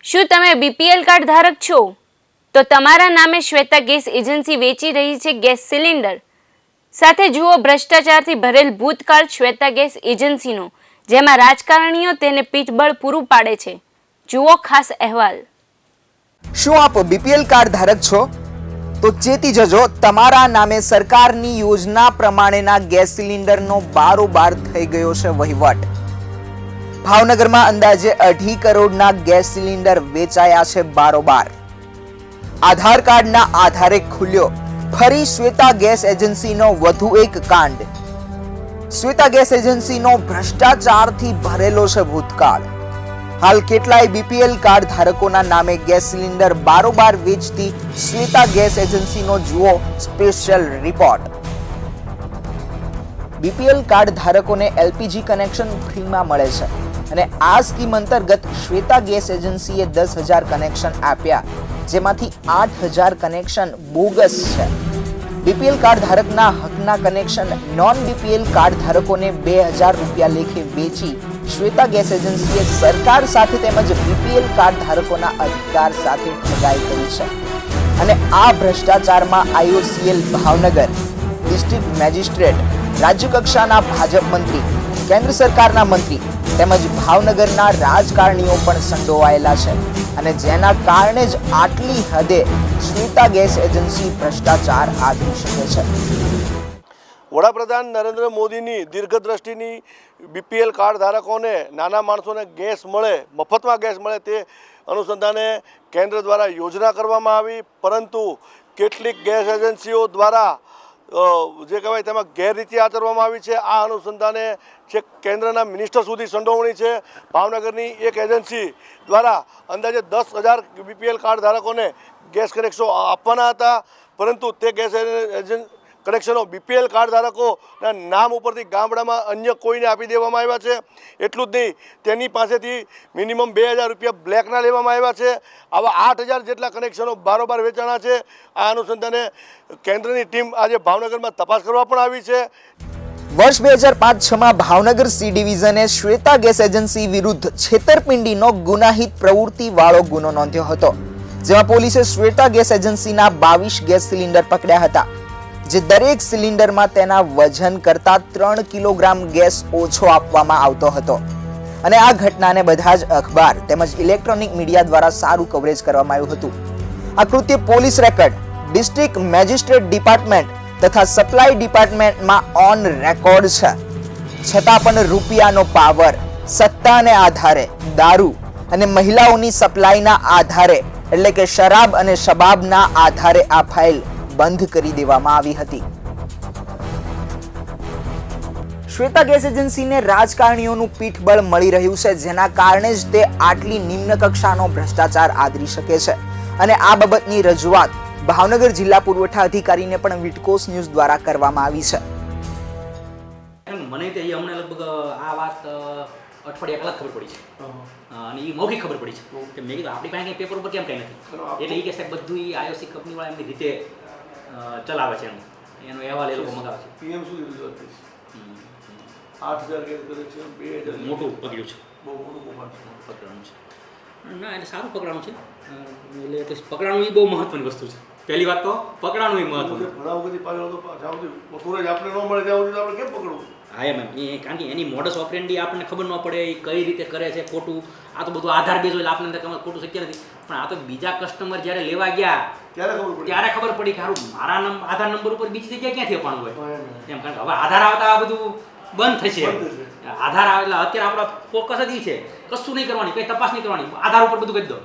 શું તમે BPL card ધારક છો? તો તમારા નામે શ્વેતા ગેસ એજન્સી વેચી રહી છે ગેસ સિલિન્ડર. સાથે જુઓ ભ્રષ્ટાચારથી ભરેલ ભૂતકાળ શ્વેતા ગેસ એજન્સીનો, જેમાં રાજકારણીઓ તેને પીઠબળ પૂરું પાડે છે. જુઓ ખાસ અહેવાલ. શું આપ બીપીએલ કાર્ડ ધારક છો? તો ચેતી જજો, તમારા નામે સરકારની યોજના પ્રમાણેના ગેસ સિલિન્ડરનો બારોબાર થઈ ગયો છે વહીવટ. ભાવનગરમાં અંદાજે 2.5 કરોડના ગેસ સિલિન્ડર વેચાયા છે બારોબાર. આધાર કાર્ડના આધારે ખુલ્યો ફરી શ્વેતા ગેસ એજન્સીનો વધુ એક કાંડ. શ્વેતા ગેસ એજન્સીનો ભ્રષ્ટાચારથી ભરેલો છે ભૂતકાળ. હાલ કેટલાય બીપીએલ કાર્ડ ધારકોના નામે ગેસ સિલિન્ડર બારોબાર વેચતી શ્વેતા ગેસ એજન્સીનો જુઓ સ્પેશિયલ રિપોર્ટ. બીપીએલ કાર્ડ ધારકોને એલપીજી કનેક્શન ફ્રીમાં મળે છે અને આ સ્કીમ અંતર્ગત શ્વેતા ગેસ એજન્સીએ 10,000 કનેક્શન આપ્યા, જેમાંથી 8,000 કનેક્શન બોગસ છે. બીપીએલ કાર્ડ ધારકના હકના કનેક્શન નોન બીપીએલ કાર્ડ ધારકોને 2,000 રૂપિયા લેખે વેચી શ્વેતા ગેસ એજન્સીએ સરકાર સાથે તેમજ બીપીએલ કાર્ડ ધારકોના અધિકાર સાથે ઠગાઈ કરી છે. અને આ ભ્રષ્ટાચારમાં આઈઓસીએલ ભાવનગર, ડિસ્ટ્રિક્ટ મેજિસ્ટ્રેટ, રાજ્ય કક્ષાના ભાજપ મંત્રી, કેન્દ્ર સરકારના મંત્રી તેમજ ભાવનગરના રાજકારણીઓ પણ સંડોવાયેલા છે અને જેના કારણે જ આટલી હદે શ્વેતા ગેસ એજન્સી ભ્રષ્ટાચાર આદરી શકે છે. વડાપ્રધાન નરેન્દ્ર મોદીની દીર્ઘદ્રષ્ટિની બીપીએલ કાર્ડ ધારકોને, નાના માણસોને ગેસ મળે, મફતમાં ગેસ મળે તે અનુસંધાને કેન્દ્ર દ્વારા યોજના કરવામાં આવી, પરંતુ કેટલીક ગેસ એજન્સીઓ દ્વારા જે કહેવાય તેમાં ગેરરીતિ આચરવામાં આવી છે. આ અનુસંધાને જે કેન્દ્રના મિનિસ્ટર સુધી સંડોવણી છે. ભાવનગરની એક એજન્સી દ્વારા અંદાજે 10,000 બીપીએલ કાર્ડ ધારકોને ગેસ કનેક્શનો આપવાના હતા, પરંતુ તે ગેસ કનેક્શનો બીપીએલ કાર્ડ ધારકોના નામ ઉપરથી ગામડામાં અન્ય કોઈને આપી દેવામાં આવ્યા છે. એટલું જ નહીં, તેની પાસેથી મિનિમમ 2,000 રૂપિયા બ્લેકના લેવામાં આવ્યા છે. આવા 8,000 જેટલા કનેક્શનો બારોબાર વેચાણા છે. આ અનુસંધાને કેન્દ્રની ટીમ આજે ભાવનગરમાં તપાસ કરવા પણ આવી છે. વર્ષ 2005-6માં ભાવનગર સી ડિવિઝને શ્વેતા ગેસ એજન્સી વિરુદ્ધ છેતરપિંડીનો ગુનાહિત પ્રવૃત્તિ વાળો ગુનો નોંધ્યો હતો, જેમાં પોલીસે શ્વેતા ગેસ એજન્સીના 22 ગેસ સિલિન્ડર પકડ્યા હતા, જે દરેક સિલિન્ડરમાં તેના વજન કરતા 3 કિલોગ્રામ ગેસ ઓછો આપવામાં આવતો હતો. અને આ ઘટનાને બધા જ અખબાર તેમજ ઇલેક્ટ્રોનિક મીડિયા દ્વારા સારું કવરેજ કરવામાં આવ્યું હતું. આ કૃત્ય police record, district magistrate department તથા સપ્લાય ડિપાર્ટમેન્ટમાં ઓન રેકોર્ડ છે. છતાં પણ રૂપિયાનો પાવર, સત્તાને આધારે દારૂ અને મહિલાઓની સપ્લાયના આધારે એટલે કે શરાબ અને શબાબના આધારે આ ફાઇલ બંધ કરી દેવામાં આવી હતી. શ્વેતા ગેસ એજન્સીને રાજકારણીઓનું પીઠબળ મળી રહ્યું છે, જેના કારણે જ તે આટલી નિમ્ન કક્ષાનો ભ્રષ્ટાચાર આદરી શકે છે. અને આ બાબતની રજૂઆત ભાવનગર જિલ્લા પુરવઠા અધિકારીને પણ વિટકોસ ન્યૂઝ દ્વારા કરવામાં આવી છે. મને તો હમણાં લગભગ આ વાત અઠવાડિયા પહેલા ખબર પડી છે અને એ મૌખિક ખબર પડી છે કે મેં કીધું આપણી પાસે કંઈ પેપર ઉપર કેમ કંઈ નથી, એટલે એ કે સાહેબ બધું એ આઈઓસી કંપનીવાળા એમની રીતે ચલાવે છે, એનો અહેવાલ એ લોકો મંગાવે છે. પીએમ સુધી રજૂઆત થઈ છે. 8,000 ગેસ કનેક્શન 2,000 મોટું પકડ્યું છે, બહુ મોટું પકડાણું છે. ના એટલે સારું પકડાણું છે, એટલે પકડાણું એ બહુ મહત્વની વસ્તુ છે. પહેલી વાત તો પકડાણું એ મહત્વનું. ઘણા વખતથી પાછળ તો જ્યાં સુધી સ્ટોરેજ આપણે ન મળે ત્યાં સુધી આપણે કેમ પકડવું? હા એમ કારણ કે એની મોડસ ઓપરેન્ડી આપણને ખબર ન પડે એ કઈ રીતે કરે છે ખોટું. આ તો બધું આધાર બેઝ હોય એટલે આપણને ખોટું શક્ય નથી. પણ આ તો બીજા કસ્ટમર જ્યારે લેવા ગયા ત્યારે ખબર પડી કે સારું મારા આધાર નંબર ઉપર બીજી જગ્યાએ ક્યાંથી અપાણું હોય એમ. કારણ કે હવે આધાર આવતા આ બધું બંધ થશે. આધાર આવે એટલે અત્યારે આપણા ફોકસ જ એ છે, કશું નહીં કરવાની, કંઈ તપાસ નહીં કરવાની, આધાર ઉપર બધું કરી દો.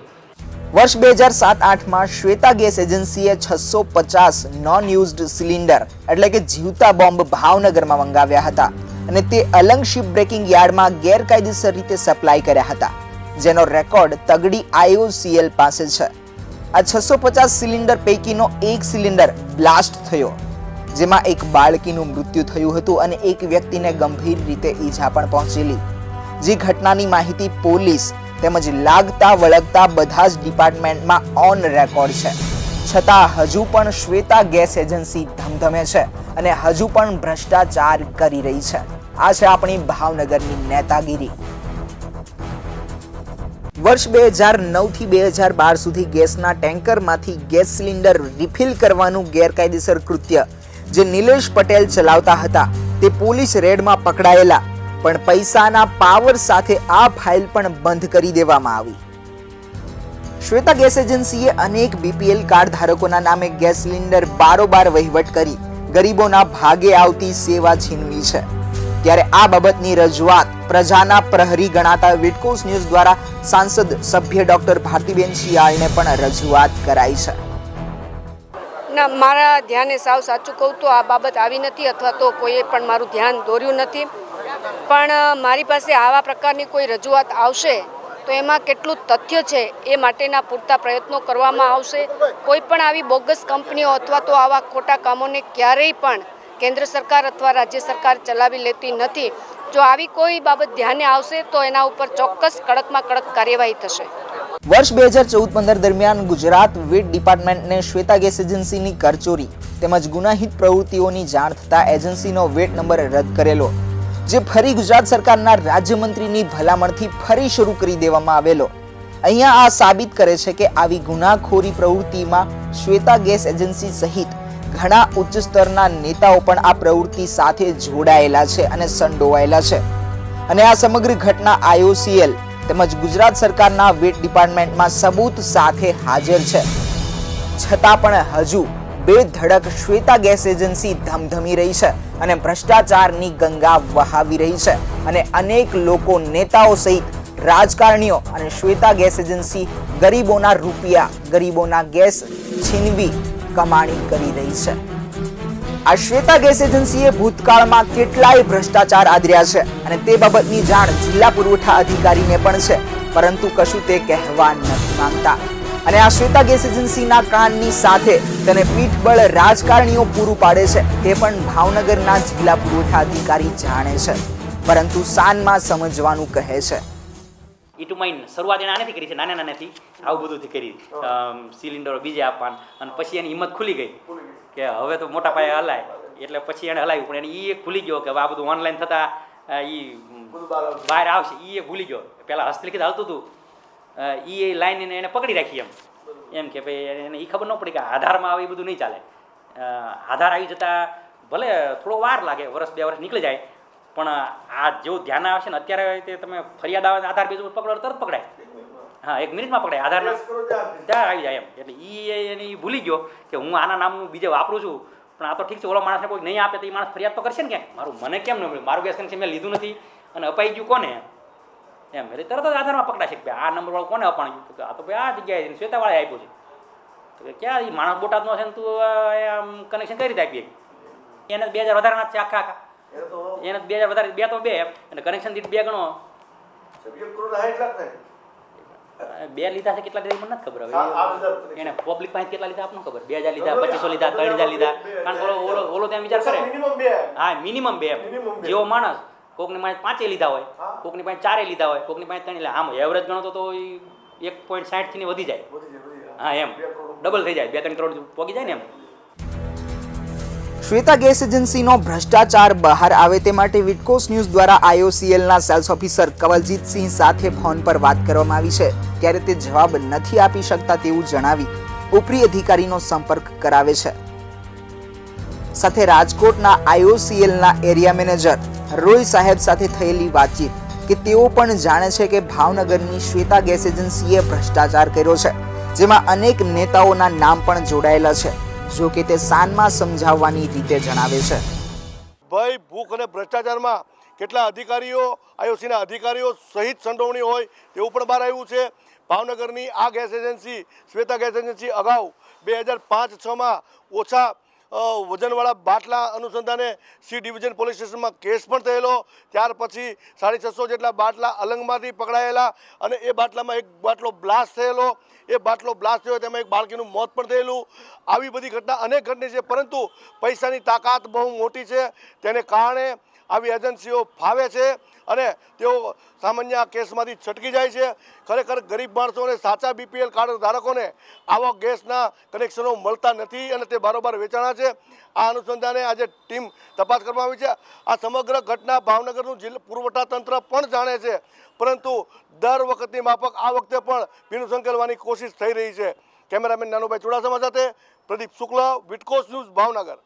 વર્ષ 2007-8માં શ્વેતા ગેસ એજન્સીએ 650 નોન યુઝડ સિલિન્ડર એટલે કે જીવતા બોમ્બ ભાવનગરમાં મંગાવ્યા હતા અને તે અલંગ શિપ બ્રેકિંગ યાર્ડમાં ગેરકાયદેસર રીતે સપ્લાય કર્યા હતા, જેનો રેકોર્ડ તગડી આઈઓસીએલ પાસે છે. આ 650 સિલિન્ડર પૈકીનો એક સિલિન્ડર બ્લાસ્ટ થયો, જેમાં એક બાળકીનું મૃત્યુ થયું હતું અને એક વ્યક્તિને ગંભીર રીતે ઈજા પણ પહોંચેલી. જે ઘટનાની માહિતી પોલીસ તેમજ લાગતા વળગતા બધા જ ડિપાર્ટમેન્ટમાં ઓન રેકોર્ડ છે. છતાં હજુ પણ શ્વેતા ગેસ એજન્સી ધમધમે છે અને હજુ પણ ભ્રષ્ટાચાર કરી રહી છે. આ છે આપણી ભાવનગરની નેતાગીરી. વર્ષ 2009 થી 2012 સુધી ગેસના ટેન્કરમાંથી ગેસ સિલિન્ડર રિફિલ કરવાનું ગેરકાયદેસર કૃત્ય જે નિલેશ પટેલ ચલાવતા હતા તે પોલીસ રેડમાં પકડાયેલા, પણ પૈસાના પાવર સાથે આ ફાઇલ પણ બંધ કરી દેવામાં આવી. શ્વેતા ગેસ એજન્સીએ અનેક બીપીએલ કાર્ડ ધારકોના નામે ગેસ સિલિન્ડર બારોબાર વહીવટ કરી ગરીબોના ભાગે આવતી સેવા છીનવી છે. ત્યારે આ બાબતની રજૂઆત પ્રજાના પ્રહરી ગણાતા વિટકોસ ન્યૂઝ દ્વારા સાંસદ સભ્ય ડોક્ટર ભારતીબેન શિયાળને પણ રજૂઆત કરાઈ છે. ના, મારા ધ્યાને સાવ સાચું કહું તો આ બાબત આવી નથી, અથવા તો કોઈએ પણ મારું ધ્યાન દોર્યું નથી. પણ મારી પાસે આવા પ્રકારની કોઈ રજૂઆત આવશે તો એમાં કેટલું તથ્ય છે એ માટેના પૂરતા પ્રયત્નો કરવામાં આવશે. કોઈ પણ આવી બોગસ કંપનીઓ અથવા તો આવા ખોટા કામોને ક્યારેય પણ કેન્દ્ર સરકાર અથવા રાજ્ય સરકાર ચલાવી લેતી નથી. જો આવી કોઈ બાબત ધ્યાને આવશે તો એના ઉપર ચોક્કસ કડકમાં કડક કાર્યવાહી થશે. વર્ષ 2014-15 દરમિયાન ગુજરાત વેટ ડિપાર્ટમેન્ટને શ્વેતા ગેસ એજન્સીની કરચોરી તેમજ ગુનાહિત પ્રવૃત્તિઓની જાણ થતા એજન્સીનો વેટ નંબર રદ કરેલો, જે ફરી ગુજરાત સરકારના રાજ્યમંત્રીની ભલામણથી ફરી શરૂ કરી દેવામાં આવેલો. અહીંયા આ સાબિત કરે છે કે આવી ગુનાખોરી પ્રવૃત્તિમાં શ્વેતા ગેસ એજન્સી સહિત ઘણા ઉચ્ચ સ્તરના નેતાઓ પણ આ પ્રવૃત્તિ સાથે જોડાયેલા છે અને સંડોવાયેલા છે. અને આ સમગ્ર ઘટના IOCL તેમજ ગુજરાત સરકારના વેટ ડિપાર્ટમેન્ટમાં સબૂત સાથે હાજર છે. છતાં પણ હજુ બેધડક શ્વેતા ગેસ એજન્સી ધમધમી રહી છે અને ભ્રષ્ટાચારની ગંગા વહાવી રહી છે. અને અનેક લોકો, નેતાઓ સહિત રાજકારણીઓ અને શ્વેતા ગેસ એજન્સી ગરીબોના રૂપિયા, ગરીબોના ગેસ છીનવી કમાણી કરી રહી છે. આ શ્વેતા ગેસ એજન્સીએ ભૂતકાળમાં કેટલાય ભ્રષ્ટાચાર આદર્યા છે અને તે બાબતની જાણ જિલ્લા પુરવઠા અધિકારીને પણ છે, પરંતુ કશું તે કહેવા નથી માંગતા. અને આ શ્વેતા ગેસ એજન્સીના કાનની સાથે તેને પીઠબળ રાજકારણીઓ પૂરું પાડે છે તે પણ ભાવનગરના જિલ્લા પુરવઠા અધિકારી જાણે છે, પરંતુ સાનમાં સમજવાનું કહે છે. ઈટુમાઈન શરૂઆત એને આનેથી કરી છે, નાના નાનાથી આવું બધુંથી કરી, સિલિન્ડરો બીજે આપવાનું, અને પછી એની હિંમત ખુલી ગઈ કે હવે તો મોટા પાયે હલાય, એટલે પછી એને હલાવ્યું. પણ એને એ ભૂલી ગયો કે આ બધું ઓનલાઈન થતાં એ બહાર આવશે, એ ભૂલી ગયો. પહેલાં હસ્તલિખિત હાલતું હતું, એ લાઈન એને પકડી રાખી એમ કે ભાઈ એને એ ખબર ન પડી કે આધારમાં આવે એ બધું નહીં ચાલે. આધાર આવી જતાં ભલે થોડો વાર લાગે, વર્ષ 2 વર્ષ નીકળી જાય, પણ આ જેવું ધ્યાન આવશે ને અત્યારે તે તમે ફરિયાદ આવે આધાર બેઝ ઉપર પકડો તરત પકડાય. હા, 1 મિનિટમાં પકડાય, આધાર ત્યાં આવી જાય એમ. એટલે એને ભૂલી ગયો કે હું આના નામનું બીજે વાપરું છું, પણ આ તો ઠીક છે, ઓલો માણસને કોઈ નહીં આપે તો એ માણસ ફરિયાદ તો કરશે ને ક્યાંક, મારું મને કેમ ન મળ્યું, મારું ગેસ કનેક્શન મેં લીધું નથી અને અપાઈ ગયું કોને એમ. એટલે તરત જ આધારમાં પકડાશે કે ભાઈ આ નંબરવાળું કોને અપાણ્યું, તો આ તો ભાઈ આ જગ્યાએ શ્વેતાવાળાએ આપ્યું છે. તો ક્યાં એ માણસ બોટાદનો છે ને તું કનેક્શન કઈ રીતે આપીએ? એને 2000 વધારાના છે આખા, એને 2000 વધારે, 2 તો 2 અને કનેક્શન દીઠ 2 ગણો 2 લીધા છે. કેટલા લીધા મને નથી ખબર. હવે એને પબ્લિક પાસે કેટલા લીધા આપણને ખબર, 2000 લીધા, 2500 લીધા, 3000 લીધા. કારણ કે ઓલો ત્યાં વિચાર કરે, હા મિનિમમ 2. જેવો માણસ કોકની પાસે 5 લીધા હોય, કોકની પાસે 4 લીધા હોય, કોકની પાસે 3 લીધા, આમ એવરેજ ગણો તો 1.60 થી વધી જાય. હા, એમ ડબલ થઈ જાય, 2-3 કરોડ પોગી જાય ને એમ. શ્વેતા ગેસ એજન્સીનો ભ્રષ્ટાચાર બહાર આવે તે માટે વિટકોસ ન્યૂઝ દ્વારા IOCLના સેલ્સ ઓફિસર કવલજીતસિંહ સાથે ફોન પર વાત કરવામાં આવી છે, ત્યારે તે જવાબ નથી આપી શકતા તેવું જણાવી ઉપરી અધિકારીનો સંપર્ક કરાવે છે. સાથે રાજકોટના IOCLના એરિયા મેનેજર રોય સાહેબ સાથે થયેલી વાતચીત કે તેઓ પણ જાણે છે કે ભાવનગરની શ્વેતા ગેસ એજન્સીએ ભ્રષ્ટાચાર કર્યો છે, જેમાં અનેક નેતાઓના નામ પણ જોડાયેલા છે, જો કે તે સાનમાં સમજાવવાની રીતે જણાવે છે. ભય, ભૂખ અને ભ્રષ્ટાચારમાં કેટલા અધિકારીઓ, IOCના અધિકારીઓ સહિત સંડોવણી હોય તેવું પણ બહાર આવ્યું છે. ભાવનગરની આ gas agency, Shweta gas agency અગાઉ 2005-6માં ઓછા વજનવાળા બાટલા અનુસંધાને C ડિવિઝન પોલીસ સ્ટેશનમાં કેસ પણ થયેલો. ત્યાર પછી 650 જેટલા બાટલા અલંગમાંથી પકડાયેલા અને એ બાટલામાં એક બાટલો બ્લાસ્ટ થયેલો. એ બાટલો બ્લાસ્ટ થયો તેમાં એક બાળકીનું મોત પણ થયેલું. આવી બધી ઘટના અનેક ઘટની છે, પરંતુ પૈસાની તાકાત બહુ મોટી છે, તેને કારણે આવી એજન્સીઓ ફાવે છે અને તેઓ સામાન્ય આ કેસમાંથી છટકી જાય છે. ખરેખર ગરીબ માણસો અને સાચા BPL કાર્ડ ધારકોને આવા ગેસના કનેક્શનો મળતા નથી અને તે બારોબાર વેચાણા છે. આ અનુસંધાને આજે ટીમ તપાસ કરવામાં આવી છે. આ સમગ્ર ઘટના ભાવનગરનું જિલ્લા પુરવઠા તંત્ર પણ જાણે છે, પરંતુ દર વખતની માફક આ વખતે પણ ભીનું સંકેલવાની કોશિશ થઈ રહી છે. કેમેરામેન નાનુભાઈ ચુડાસમા સાથે પ્રદીપ શુક્લ, વિટકોસ ન્યૂઝ, ભાવનગર.